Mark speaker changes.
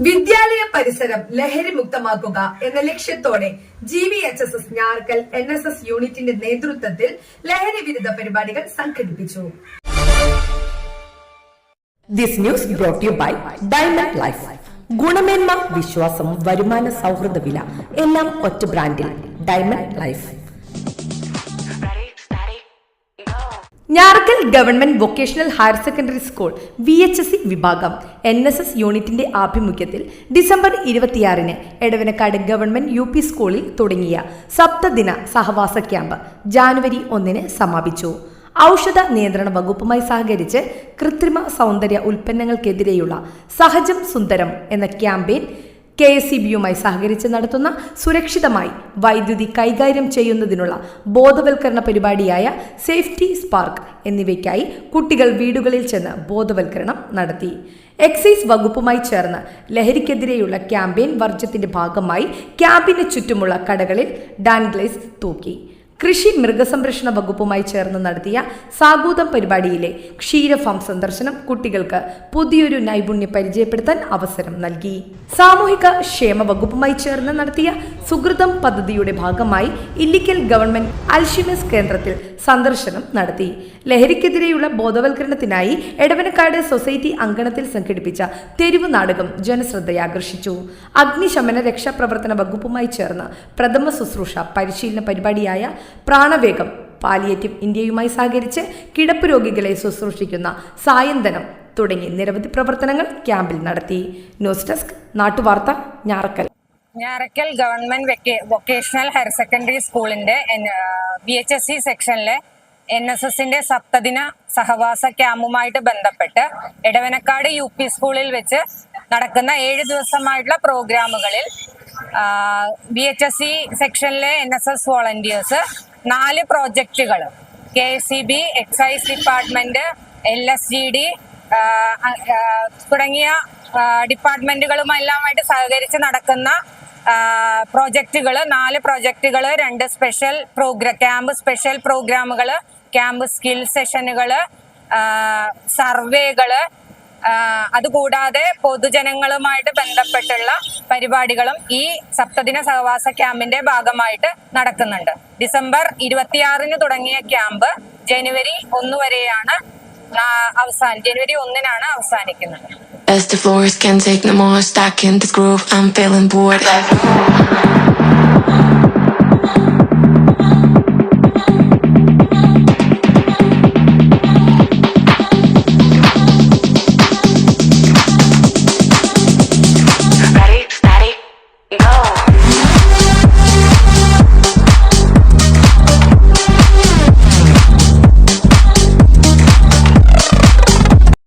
Speaker 1: വിദ്യാലയ പരിസരം ലഹരി മുക്തമാക്കുക എന്ന ലക്ഷ്യത്തോടെ GVHSS ഞാറക്കൽ NSS യൂണിറ്റിന്റെ നേതൃത്വത്തിൽ ലഹരി വിരുദ്ധ പരിപാടികൾ സംഘടിപ്പിച്ചു.
Speaker 2: This news brought you by diamond life. ഗുണമേന്മ, വിശ്വാസം, വരുമാന സൗഹൃദ വില എല്ലാം ഒറ്റ ബ്രാൻഡിൽ diamond life. Njarakkal government vocational higher secondary school VHSC വിഭാഗം NSS യൂണിറ്റിന്റെ ആഭിമുഖ്യത്തിൽ ഡിസംബർ 26-ന് എടവനക്കാട് ഗവൺമെന്റ് UP സ്കൂളിൽ തുടങ്ങിയ സപ്തദിന സഹവാസ ക്യാമ്പ് ജാനുവരി 1-ന് സമാപിച്ചു. ഔഷധ നിയന്ത്രണ വകുപ്പുമായി സഹകരിച്ച് കൃത്രിമ സൗന്ദര്യ ഉൽപ്പന്നങ്ങൾക്കെതിരെയുള്ള സഹജം സുന്ദരം എന്ന ക്യാമ്പയിൻ KSEBയുമായി സഹകരിച്ച് നടത്തുന്ന സുരക്ഷിതമായി വൈദ്യുതി കൈകാര്യം ചെയ്യുന്നതിനുള്ള ബോധവൽക്കരണ പരിപാടിയായ സേഫ്റ്റി സ്പാർക്ക് എന്നിവയ്ക്കായി കുട്ടികൾ വീടുകളിൽ ചെന്ന് ബോധവൽക്കരണം നടത്തി. എക്സൈസ് വകുപ്പുമായി ചേർന്ന് ലഹരിക്കെതിരെയുള്ള ക്യാമ്പയിൻ വർജ്യത്തിന്റെ ഭാഗമായി ക്യാമ്പിന് ചുറ്റുമുള്ള കടകളിൽ ഡാൻഗ്ലേസ് തൂക്കി. കൃഷി മൃഗസംരക്ഷണ വകുപ്പുമായി ചേർന്ന് നടത്തിയ സാഗൂതം പരിപാടിയിലെ ക്ഷീരഫാം സന്ദർശനം കുട്ടികൾക്ക് പുതിയൊരു നൈപുണ്യം പരിചയപ്പെടുത്താൻ അവസരം നൽകി. സാമൂഹിക ക്ഷേമ വകുപ്പുമായി ചേർന്ന് നടത്തിയ സുഹൃതം പദ്ധതിയുടെ ഭാഗമായി ഇല്ലിക്കൽ ഗവൺമെന്റ് അൽഷിമേഴ്സ് കേന്ദ്രത്തിൽ സന്ദർശനം നടത്തി. ലഹരിക്കെതിരെയുള്ള ബോധവൽക്കരണത്തിനായി എടവനക്കാട് സൊസൈറ്റി അങ്കണത്തിൽ സംഘടിപ്പിച്ച തെരുവ് നാടകം ജനശ്രദ്ധയാകർഷിച്ചു. അഗ്നിശമന രക്ഷാപ്രവർത്തന വകുപ്പുമായി ചേർന്ന് പ്രഥമ ശുശ്രൂഷ പരിശീലന പരിപാടിയായ പ്രാണവേഗം പാലിയേറ്റീവ് ഇന്ത്യയുമായി സഹകരിച്ച് കിടപ്പ് രോഗികളെ ശുശ്രൂഷിക്കുന്ന സായന്തനം തുടങ്ങി നിരവധി പ്രവർത്തനങ്ങൾ ക്യാമ്പിൽ നടത്തി. ന്യൂസ് ഡെസ്ക് നാട്ടുവാർത്ത, ഞാറക്കൽ.
Speaker 3: Njarakkal government vocational higher secondary സ്കൂളിന്റെ VHSC സെക്ഷനിലെ NSSന്റെ സപ്തദിന സഹവാസ ക്യാമ്പുമായിട്ട് ബന്ധപ്പെട്ട് എടവനക്കാട് UP സ്കൂളിൽ വെച്ച് നടക്കുന്ന 7 ദിവസമായിട്ടുള്ള പ്രോഗ്രാമുകളിൽ VHSC സെക്ഷനിലെ NSS വോളണ്ടിയേഴ്സ് 4 പ്രോജക്റ്റുകൾ KSEB, എക്സൈസ് ഡിപ്പാർട്ട്മെന്റ്, LSGD തുടങ്ങിയ ഡിപ്പാർട്ട്മെന്റുകളുമെല്ലാമായിട്ട് സഹകരിച്ച് നടക്കുന്ന പ്രോജക്റ്റുകൾ 4 പ്രോജക്റ്റുകൾ, 2 സ്പെഷ്യൽ ക്യാമ്പ് സ്പെഷ്യൽ പ്രോഗ്രാമുകൾ, ക്യാമ്പ് സ്കിൽ സെഷനുകൾ, സർവേകള്, അതുകൂടാതെ പൊതുജനങ്ങളുമായിട്ട് ബന്ധപ്പെട്ടുള്ള പരിപാടികളും ഈ സപ്തദിന സഹവാസ ക്യാമ്പിന്റെ ഭാഗമായിട്ട് നടക്കുന്നുണ്ട്. ഡിസംബർ 26-ന് തുടങ്ങിയ ക്യാമ്പ് ജനുവരി 1 വരെയാണ് ജനുവരി 1-നാണ് അവസാനിക്കുന്നത്.
Speaker 4: As the floors can't take no more, stuck in this groove, I'm feeling bored. Ready, steady, go.